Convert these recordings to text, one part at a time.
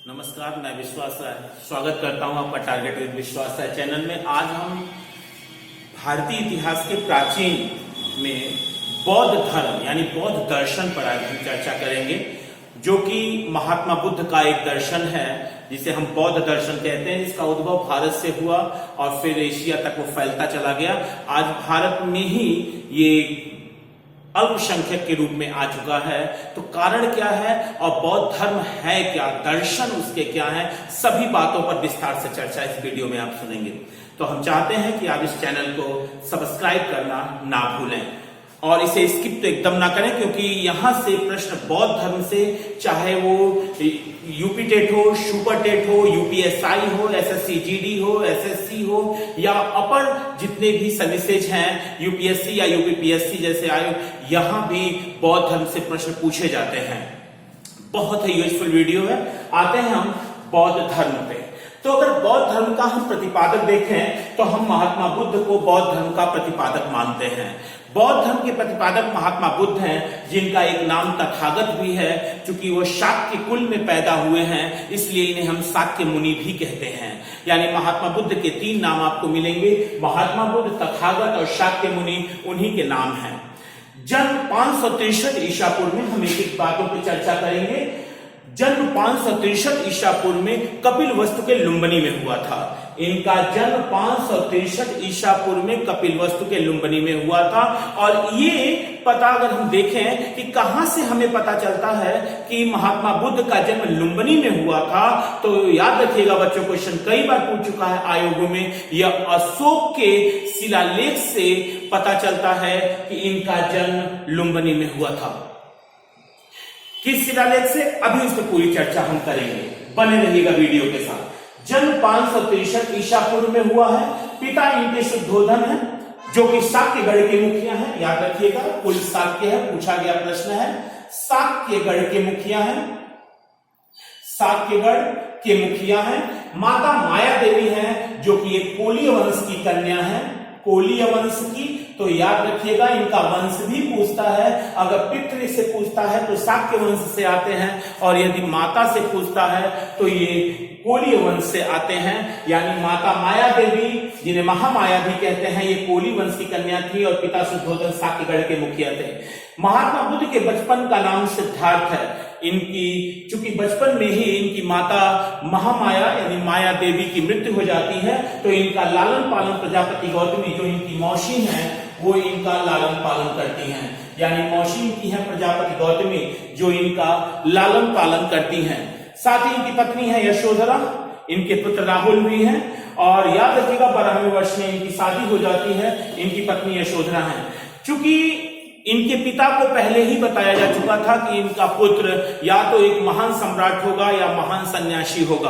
नमस्कार, मैं विश्वास राय स्वागत करता हूं आपका टारगेट विद विश्वास राय चैनल में। आज हम भारतीय इतिहास के प्राचीन में बौद्ध धर्म यानी बौद्ध दर्शन पर आज हम चर्चा करेंगे, जो कि महात्मा बुद्ध का एक दर्शन है जिसे हम बौद्ध दर्शन कहते हैं। इसका उद्भव भारत से हुआ और फिर एशिया तक वो फैलता चला गया। आज भारत में ही ये अल्पसंख्यक के रूप में आ चुका है। तो कारण क्या है और बौद्ध धर्म है क्या, दर्शन उसके क्या है, सभी बातों पर विस्तार से चर्चा इस वीडियो में आप सुनेंगे। तो हम चाहते हैं कि आप इस चैनल को सब्सक्राइब करना ना भूलें और इसे स्किप तो एकदम ना करें, क्योंकि यहां से प्रश्न बौद्ध धर्म से, चाहे वो यूपी टेट हो, सुपर टेट हो, यूपीएसआई हो, एसएससी जीडी हो, एसएससी हो या अपर जितने भी सर्विसेज हैं, यूपीएससी या यूपीपीएससी जैसे आयोग, यहां भी बौद्ध धर्म से प्रश्न पूछे जाते हैं। बहुत ही यूजफुल वीडियो है। आते हैं हम बौद्ध धर्म पे। तो अगर बौद्ध धर्म का हम प्रतिपादक देखें तो हम महात्मा बुद्ध को बौद्ध धर्म का प्रतिपादक मानते हैं। बौद्ध धर्म के प्रतिपादक महात्मा बुद्ध हैं, जिनका एक नाम तथागत भी है। चूंकि वो शाक्य कुल में पैदा हुए हैं, इसलिए इन्हें हम शाक्य मुनि भी कहते हैं। यानी महात्मा बुद्ध के 3 नाम आपको मिलेंगे, महात्मा बुद्ध, तथागत और शाक्य मुनि, उन्हीं के नाम हैं। जन्म 563 ईसा पूर्व में, हम एक बातों पर चर्चा करेंगे। जन्म 563 ईसा पूर्व में कपिल वस्तु के लुम्बिनी में हुआ था। इनका जन्म 563 ईसा पूर्व में कपिल वस्तु के लुम्बिनी में हुआ था। और ये पता अगर हम देखें कि कहां से हमें पता चलता है कि महात्मा बुद्ध का जन्म लुम्बिनी में हुआ था, तो याद रखिएगा बच्चों, क्वेश्चन कई बार पूछ चुका है आयोगों में। यह अशोक के शिलालेख से पता चलता है कि इनका जन्म लुम्बिनी में हुआ था। किस शिलालेख से, अभी उस पर पूरी चर्चा हम करेंगे, बने रहिएगा वीडियो के साथ। जन्म 563 ईसा पूर्व में हुआ है। पिता इनके शुद्धोधन है, जो कि शाक्यगढ़ के मुखिया हैं। याद रखिएगा, कुल शाक्य है, पूछा गया प्रश्न है, शाक्यगढ़ के मुखिया हैं, शाक्यगढ़ के मुखिया हैं। माता माया देवी हैं, जो कि एक कोलीय वंश की कन्या है, कोलीय वंश की। तो याद रखिएगा, इनका वंश भी पूछता है। अगर पितृ से पूछता है तो शाक्य वंश से आते हैं, और यदि माता से पूछता है तो ये कोलीय वंश से आते हैं। यानी माता माया देवी, जिन्हें महामाया भी कहते हैं, ये कोली वंश की कन्या थी और पिता शुद्धोधन शाक्यगढ़ के मुखिया थे। महात्मा बुद्ध के बचपन का नाम सिद्धार्थ है। इनकी चूंकि बचपन में ही इनकी माता महामाया यानी माया देवी की मृत्यु हो जाती है, तो इनका लालन पालन प्रजापति गौतमी, जो इनकी मौसी हैं, वो इनका लालन पालन करती हैं। यानी मौसी इनकी है प्रजापति गौतमी, जो इनका लालन पालन करती हैं। साथ ही इनकी पत्नी है यशोधरा, इनके पुत्र राहुल भी हैं। और याद रखिएगा, 12वें वर्ष में इनकी शादी हो जाती है। इनकी पत्नी यशोधरा है। चूंकि इनके पिता को पहले ही बताया जा चुका था कि इनका पुत्र या तो एक महान सम्राट होगा या महान सन्यासी होगा,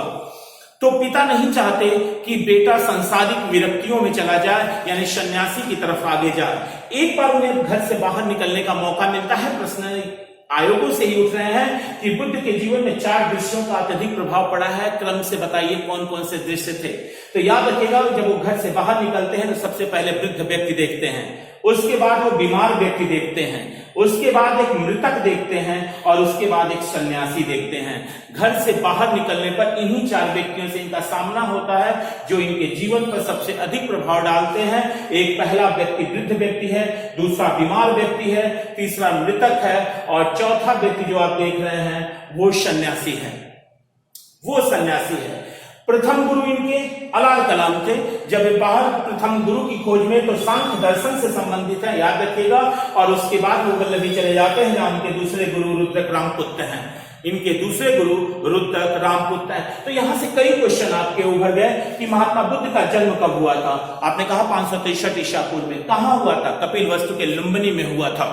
तो पिता नहीं चाहते कि बेटा सांसारिक विरक्तियों में चला जाए, यानी सन्यासी की तरफ आगे जाए। एक बार उन्हें घर से बाहर निकलने का मौका मिलता है। प्रश्न आयोगों से ही उठ रहे हैं कि बुद्ध के जीवन में 4 दृश्यों का अत्यधिक प्रभाव पड़ा है, क्रम से बताइए कौन कौन से दृश्य थे। तो याद रखिएगा, जब वो घर से बाहर निकलते हैं तो सबसे पहले वृद्ध व्यक्ति देखते हैं, उसके बाद वो बीमार व्यक्ति देखते हैं, उसके बाद एक मृतक देखते हैं और उसके बाद एक सन्यासी देखते हैं। घर से बाहर निकलने पर इन्हीं 4 व्यक्तियों से इनका सामना होता है, जो इनके जीवन पर सबसे अधिक प्रभाव डालते हैं। एक पहला व्यक्ति वृद्ध व्यक्ति है, दूसरा बीमार व्यक्ति है, तीसरा मृतक है और चौथा व्यक्ति जो आप देख रहे हैं वो सन्यासी है। वो सन्यासी है। प्रथम गुरु इनके अलाल कलाम थे। जब वे बाहर प्रथम गुरु की खोज में, तो सांख्य दर्शन से संबंधित है, याद रखिएगा। और उसके बाद वो वल्लभी चले जाते हैं, जहां उनके दूसरे गुरु रुद्रक रामपुत्र हैं। इनके दूसरे गुरु रुद्रक रामपुत्र हैं। तो यहां से कई क्वेश्चन आपके उभर गए कि महात्मा बुद्ध का जन्म कब हुआ था। आपने कहा 563 ईसा पूर्व में। कहां हुआ था? कपिल वस्तु के लुम्बिनी में हुआ था।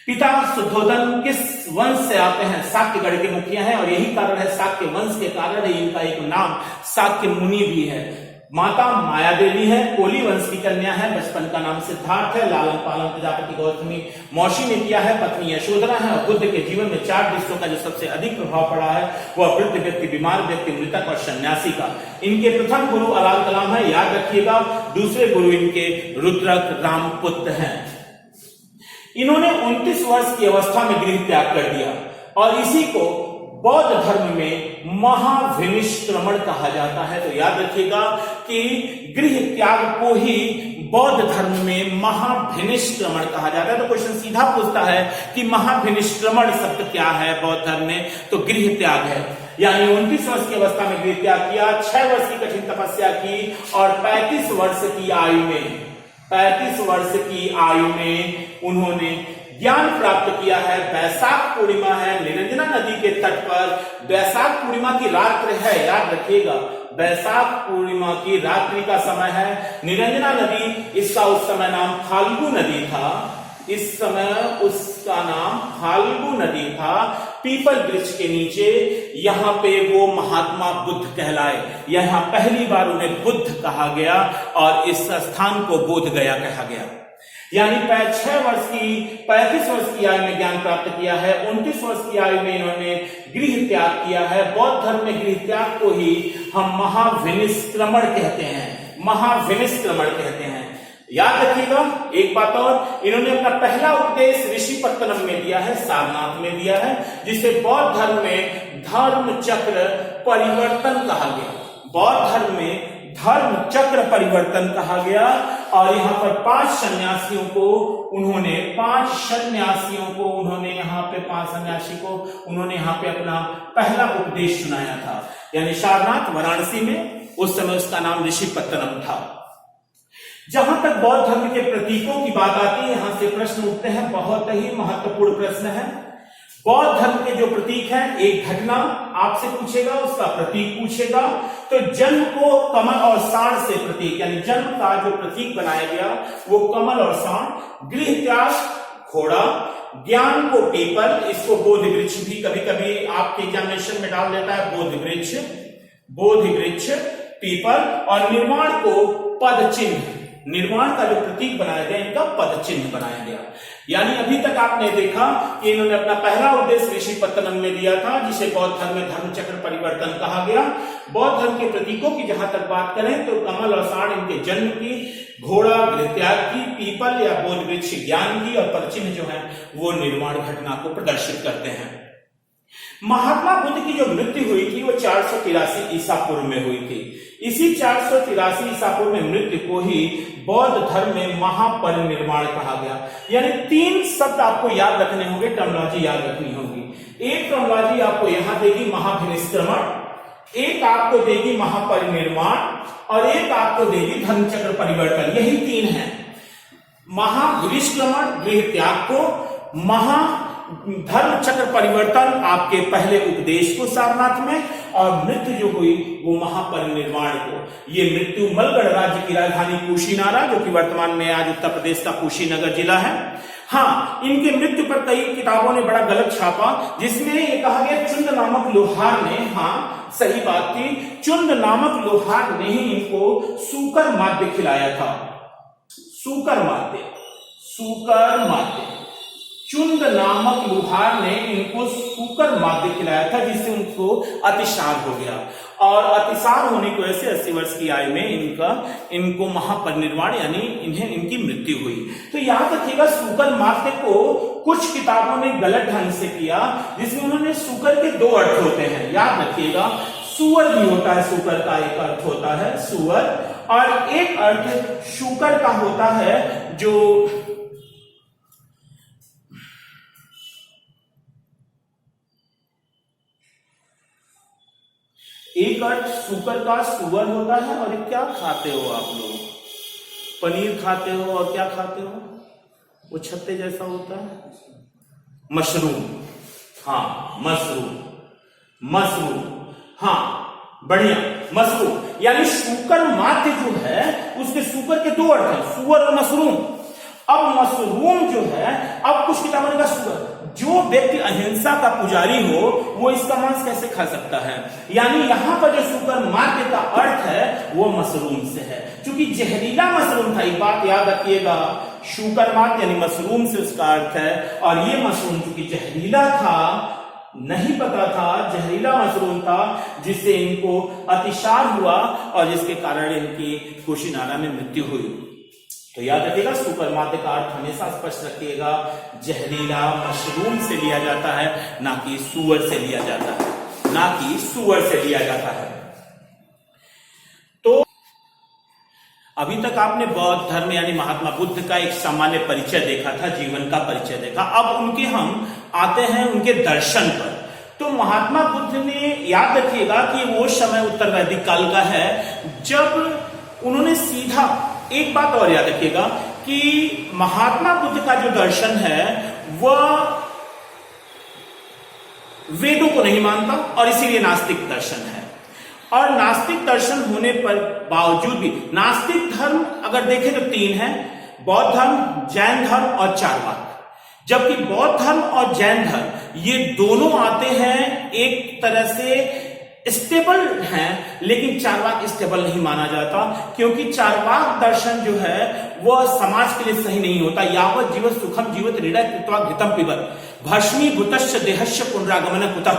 पिता शुद्धोधन किस वंश से आते हैं? शाक्यगढ़ के मुखिया हैं, और यही कारण है, शाक्य वंश के कारण ही इनका एक नाम शाक्य मुनि भी है। माता माया देवी है, कोली वंश की कन्या है, बचपन का नाम सिद्धार्थ है, लालन पालन प्रजापति गौतमी मौसी ने किया है, पत्नी यशोधरा है। और बुद्ध के जीवन में 4 दृश्यों का जो सबसे अधिक प्रभाव पड़ा है वह वृद्ध व्यक्ति, बीमार व्यक्ति, मृतक और सन्यासी का। इनके प्रथम गुरु अलाल कलाम है, याद रखिएगा। दूसरे गुरु इनके रुद्रक रामपुत्र हैं। इन्होंने 29 वर्ष की अवस्था में गृह त्याग कर दिया और इसी को बौद्ध धर्म में महाविनिष्क्रमण कहा जाता है। तो याद रखिएगा कि गृह त्याग को ही बौद्ध धर्म में महाविनिष्क्रमण कहा जाता है। तो क्वेश्चन सीधा पूछता है कि महाविनिष्क्रमण शब्द क्या है बौद्ध धर्म में, तो गृह त्याग है। यानी 29 वर्ष की अवस्था में गृह त्याग किया, 6 वर्ष की कठिन तपस्या की और 35 वर्ष की आयु में उन्होंने ज्ञान प्राप्त किया है। वैशाख पूर्णिमा है, निरंजना नदी के तट पर वैशाख पूर्णिमा की रात्रि है, याद रखिएगा वैशाख पूर्णिमा की रात्रि का समय है। निरंजना नदी, इसका उस समय नाम फाल्गु नदी था, इस समय उसका नाम फाल्गु नदी था। पीपल वृक्ष के नीचे यहां पे वो महात्मा बुद्ध कहलाए, यहां पहली बार उन्हें बुद्ध कहा गया और इस स्थान को बोध गया कहा गया। यानी 6 वर्ष की 35 वर्ष की आयु में ज्ञान प्राप्त किया है, 29 वर्ष की आयु में इन्होंने गृह त्याग किया है। बौद्ध धर्म में गृह त्याग को ही हम महाविनिष्क्रमण कहते हैं, महाविनिष्क्रमण कहते हैं। याद रखिएगा एक बात और, इन्होंने अपना पहला उपदेश ऋषिपत्तनम में दिया है, सारनाथ में दिया है, जिसे बौद्ध धर्म में धर्म चक्र परिवर्तन कहा गया। बौद्ध धर्म में धर्म चक्र परिवर्तन कहा गया और यहाँ पर 5 सन्यासियों को उन्होंने यहाँ पे 5 सन्यासी को उन्होंने यहाँ पे अपना पहला उपदेश सुनाया था। यानी सारनाथ वाराणसी में, उस समय उसका नाम ऋषिपत्तनम था। जहां तक बौद्ध धर्म के प्रतीकों की बात आती है, यहां से प्रश्न उठते हैं, बहुत ही महत्वपूर्ण प्रश्न है। बौद्ध धर्म के जो प्रतीक हैं, एक घटना आपसे पूछेगा, उसका प्रतीक पूछेगा। तो जन्म को कमल और साण से प्रतीक, यानी जन्म का जो प्रतीक बनाया गया वो कमल और साण, गृह त्याग घोड़ा, ज्ञान को पीपल, इसको बोध वृक्ष भी कभी कभी आपके एग्जामिनेशन में डाल देता है, बोध वृक्ष पीपल, और निर्वाण को पद चिन्ह, निर्वाण का जो प्रतीक बनाया गया इनका पद चिन्ह बनाया गया। यानी अभी तक आपने देखा कि इन्होंने अपना पहला उपदेश ऋषिपत्तनम में दिया था, जिसे बौद्ध धर्म में धर्म चक्र परिवर्तन कहा गया। बौद्ध धर्म के प्रतीकों की जहां तक बात करें तो कमल और साण इनके जन्म की, घोड़ा गृह त्याग की, पीपल या बोध वृक्ष ज्ञान की, और पद चिन्ह जो है वो निर्वाण घटना को प्रदर्शित करते हैं। महात्मा बुद्ध की जो मृत्यु हुई थी वो 483 ईसा पूर्व में हुई थी। इसी 483 ईसा पूर्व में मृत्यु को ही बौद्ध धर्म में महापरिनिर्वाण कहा गया। यानी 3 शब्द आपको याद रखने होंगे, टर्मिनोलॉजी याद रखनी होगी। एक टर्मिनोलॉजी आपको यहां देगी महाविनिष्क्रमण, एक आपको देगी महापरिनिर्वाण, और एक आपको देगी धर्मचक्र परिवर्तन। यही 3 है। महाविनिष्क्रमण गृह त्याग को, धर्म चक्र परिवर्तन आपके पहले उपदेश को सारनाथ में, और मृत्यु जो हुई वो महापरिनिर्वाण को। ये मृत्यु मलगढ़ राज्य की राजधानी कुशीनारा, जो कि वर्तमान में आज उत्तर प्रदेश का कुशीनगर जिला है। हाँ, इनके मृत्यु पर कई किताबों ने बड़ा गलत छापा, जिसमें ये कहा गया चुंद नामक लोहार ने, हाँ सही बात थी, चुंद नामक लोहार ने ही इनको सूकर माद्य खिलाया था। सूकर माद्य चुंद नामक लोहार ने इनको सूकर माद्य खिलाया था, जिससे उनको अतिसार हो गया, और अतिसार होने की वजह से 80 वर्ष की आयु में इनको महापरिनिर्वाण यानी इनकी मृत्यु हुई। तो याद रखिएगा, सूकर माद्य को कुछ किताबों ने गलत ढंग से किया, जिसमें उन्होंने सूकर के 2 अर्थ होते हैं। याद रखिएगा, सुअर भी होता है, सूकर का एक अर्थ होता है सुअर, और एक अर्थ शूकर का होता है, जो एक अर्थ सूकर का सुअर होता है, और क्या खाते हो आप लोग? पनीर खाते हो, और क्या खाते हो? वो छत्ते जैसा होता है, मशरूम। हाँ, मशरूम, हाँ बढ़िया, मशरूम। यानी सूकर माद्य जो है उसके सूकर के 2 अर्थ हैं, सुअर और मशरूम। अब मशरूम जो है, अब कुछ किताबों ने कहा सुअर, जो व्यक्ति अहिंसा का पुजारी हो वो इसका मांस कैसे खा सकता है। यानी यहां पर जो सूकर माद्य का अर्थ है वो मशरूम से है, क्योंकि जहरीला मशरूम था। एक बात याद रखिएगा, शूकर माद्य यानी मशरूम से उसका अर्थ है, और ये मशरूम चूंकि जहरीला था, नहीं पता था जहरीला मशरूम था, जिससे इनको अतिसार हुआ और जिसके कारण इनकी कुशीनारा में मृत्यु हुई। तो याद रखिएगा, सूकर माद्य का अर्थ हमेशा स्पष्ट रखिएगा, जहरीला मशरूम से लिया जाता है, ना कि सुअर से लिया जाता है। ना कि सुअर से लिया जाता है। तो अभी तक आपने बौद्ध धर्म यानी महात्मा बुद्ध का एक सामान्य परिचय देखा था, जीवन का परिचय देखा। अब उनके हम आते हैं उनके दर्शन पर। तो महात्मा बुद्ध ने, याद रखिएगा कि वो समय उत्तर वैदिक काल का है जब उन्होंने सीधा, एक बात और याद रखिएगा कि महात्मा बुद्ध का जो दर्शन है वह वेदों को नहीं मानता और इसीलिए नास्तिक दर्शन है। और नास्तिक दर्शन होने पर बावजूद भी, नास्तिक धर्म अगर देखें तो 3 है, बौद्ध धर्म, जैन धर्म और चारवाक। जबकि बौद्ध धर्म और जैन धर्म ये दोनों आते हैं एक तरह से स्टेबल हैं, लेकिन चारवाक स्टेबल नहीं माना जाता, क्योंकि चारवाक दर्शन जो है वह समाज के लिए सही नहीं होता। यावत जीवत सुखम जीवत रीड़ा कृत्वा घृतम पिबत भस्मी भूतश्च देहश्च पुनरागमन कुतः।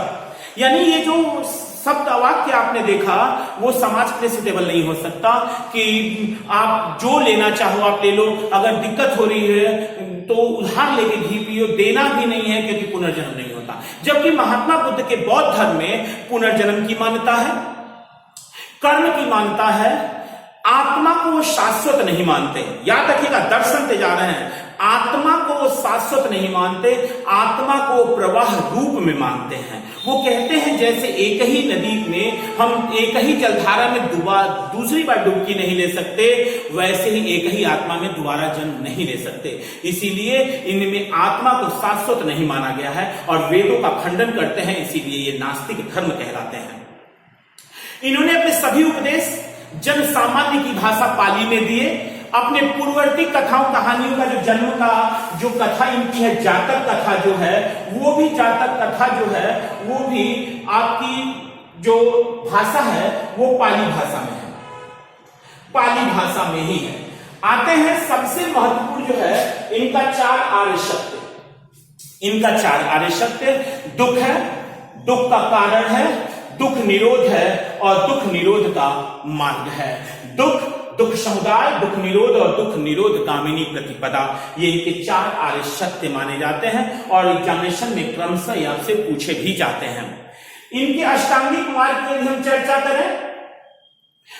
यानी ये जो शब्द वाक्य आपने देखा वो समाज के लिए सुटेबल नहीं हो सकता कि आप जो लेना चाहो आप ले लो, अगर दिक्कत हो रही है तो उधार लेके घी पियो, देना भी नहीं है क्योंकि पुनर्जन्म नहीं होता। जबकि महात्मा बुद्ध के बौद्ध धर्म में पुनर्जन्म की मान्यता है, कर्म की मान्यता है, आत्मा को वो शाश्वत नहीं मानते। याद रखिएगा, दर्शन पे जा रहे हैं, आत्मा को वो शाश्वत नहीं मानते, आत्मा को प्रवाह रूप में मानते हैं। वो कहते हैं जैसे एक ही नदी में हम एक ही जलधारा में दूसरी बार डुबकी नहीं ले सकते, वैसे ही एक ही आत्मा में दोबारा जन्म नहीं ले सकते। इसीलिए इनमें आत्मा को शाश्वत नहीं माना गया है और वेदों का खंडन करते हैं, इसीलिए ये नास्तिक धर्म कहलाते हैं। इन्होंने अपने सभी उपदेश जन सामान्य की भाषा पाली में दिए। अपने पूर्ववर्ती कथाओं कहानियों का जो जन्म का जो कथा इनकी है, जातक कथा जो है, वो भी जातक कथा जो है वो भी आपकी जो भाषा है वो पाली भाषा में है, पाली भाषा में ही है। आते हैं सबसे महत्वपूर्ण जो है इनका 4 आर्य सत्य। इनका 4 आर्य सत्य दुख है, दुख का कारण है, दुख निरोध है और दुख निरोध का मार्ग है। दुख, दुख समुदाय, दुख निरोध और दुख निरोध गामिनी प्रतिपदा, ये इनके 4 आर्य सत्य माने जाते हैं और एग्जामिनेशन में क्रमशः आपसे पूछे भी जाते हैं। इनके अष्टांगिक मार्ग की यदि हम चर्चा करें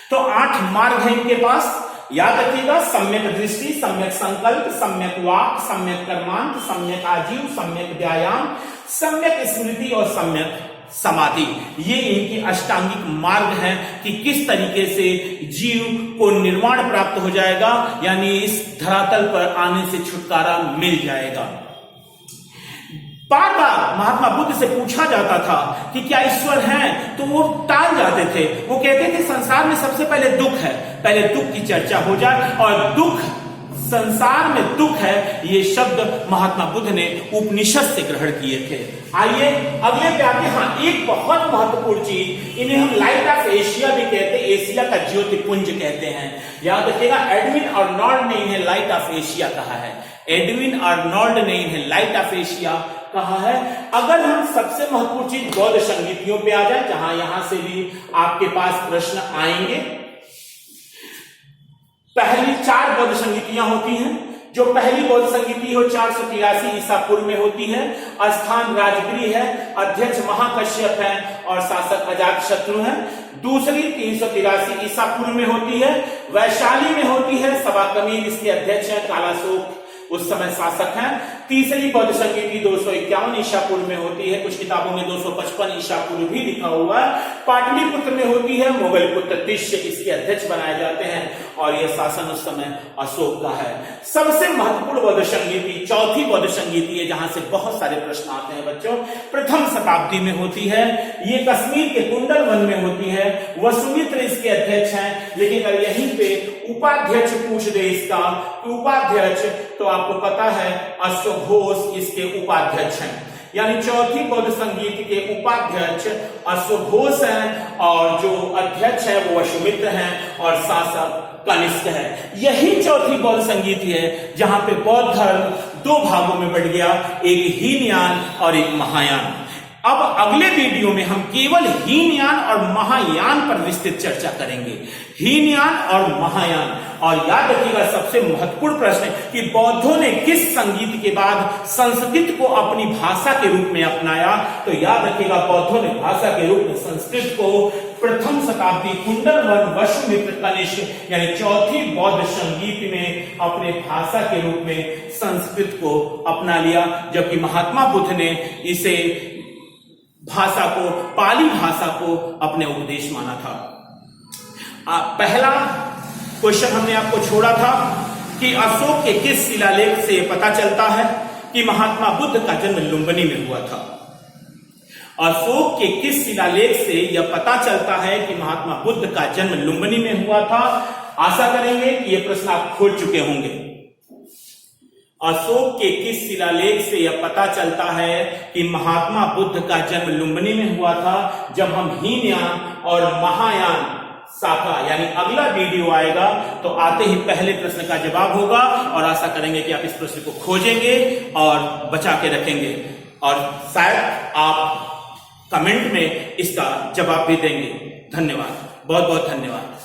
तो 8 मार्ग है इनके पास। याद रखिएगा, सम्यक दृष्टि, सम्यक संकल्प, सम्यक वाक, सम्यक कर्मांत, सम्यक आजीव, सम्यक व्यायाम, सम्यक स्मृति और सम्यक समाधि। ये इनके अष्टांगिक मार्ग हैं कि किस तरीके से जीव को निर्वाण प्राप्त हो जाएगा, यानी इस धरातल पर आने से छुटकारा मिल जाएगा। बार बार महात्मा बुद्ध से पूछा जाता था कि क्या ईश्वर है, तो वो टाल जाते थे। वो कहते थे संसार में सबसे पहले दुख है, पहले दुख की चर्चा हो जाए, और दुख, संसार में दुख है, ये शब्द महात्मा बुद्ध ने उपनिषद से ग्रहण किए थे। आइए अगले पे आते हैं। हाँ, एक बहुत महत्वपूर्ण चीज, इन्हें हम लाइट ऑफ एशिया भी कहते हैं, एशिया का ज्योतिपुंज कहते हैं। याद रखिएगा, एडविन आर्नोल्ड ने इन्हें लाइट ऑफ एशिया कहा है। एडविन आर्नोल्ड ने इन्हें लाइट ऑफ एशिया कहा है। अगर हम सबसे महत्वपूर्ण चीज बौद्ध संगीतियों पे आ जाए, जहां यहां से भी आपके पास प्रश्न आएंगे। पहली 4 बौद्ध संगीतियां होती हैं। जो पहली बौद्ध संगीति हो 483 ईसा पूर्व में होती है। स्थान राजगृह है, अध्यक्ष महाकश्यप है और शासक अजातशत्रु है। दूसरी 383 ईसा पूर्व में होती है, वैशाली में होती है। सभा कमीन इसके अध्यक्ष है, कालाशोक उस समय शासक हैं। तीसरी बौद्ध संगीति 251 ईसा पूर्व में होती है, कुछ किताबों में 255 ईसा पूर्व भी लिखा हुआ है। पाटलिपुत्र में होती है, मुगल पुत्र तिष्य इसके अध्यक्ष बनाए जाते हैं और यह शासन उस समय अशोक का है। सबसे महत्वपूर्ण बौद्ध संगीति चौथी बौद्ध संगीति है, जहां से बहुत सारे प्रश्न आते हैं बच्चों। प्रथम शताब्दी में होती है, ये कश्मीर के कुंडल वन में होती है। वसुमित्र इसके अध्यक्ष हैं, लेकिन अगर यहीं पे उपाध्यक्ष पूछ दे इसका उपाध्यक्ष, तो आपको पता है अश्वघोष इसके उपाध्यक्ष हैं। यानी चौथी बौद्ध संगीत के उपाध्यक्ष अश्वघोष हैं और जो अध्यक्ष है वो वसुमित्र हैं और शासक कनिष्क है। यही चौथी बौद्ध संगीत है जहां पे बौद्ध धर्म 2 भागों में बढ़ गया, एक हीनयान और एक महायान। अब अगले वीडियो में हम केवल हीनयान और महायान पर विस्तृत चर्चा करेंगे। हीनयान और महायान। और याद रखिएगा सबसे महत्वपूर्ण प्रश्न है कि बौद्धों ने किस संगीत के बाद संस्कृत को अपनी भाषा के रूप में अपनाया। तो याद रखिएगा बौद्धों ने भाषा के रूप में संस्कृत को प्रथम शताब्दी कुंडलवर्ण वशुमित्र कनिष्क यानी चौथी बौद्ध संगीत में अपने भाषा के रूप में संस्कृत को अपना लिया, जबकि महात्मा बुद्ध ने इसे भाषा को, पाली भाषा को अपने उपदेश माना था। पहला क्वेश्चन हमने आपको छोड़ा था कि अशोक के किस शिलालेख से पता चलता है कि महात्मा बुद्ध का जन्म लुम्बिनी में हुआ था। अशोक के किस शिलालेख से यह पता चलता है कि महात्मा बुद्ध का जन्म लुम्बिनी में हुआ था। आशा करेंगे कि यह प्रश्न आप खोज चुके होंगे। अशोक के किस शिलालेख से यह पता चलता है कि महात्मा बुद्ध का जन्म लुम्बिनी में हुआ था। जब हम हीनयान और महायान शाखा यानी अगला वीडियो आएगा तो आते ही पहले प्रश्न का जवाब होगा, और आशा करेंगे कि आप इस प्रश्न को खोजेंगे और बचा के रखेंगे, और शायद आप कमेंट में इसका जवाब भी देंगे। धन्यवाद, बहुत बहुत धन्यवाद।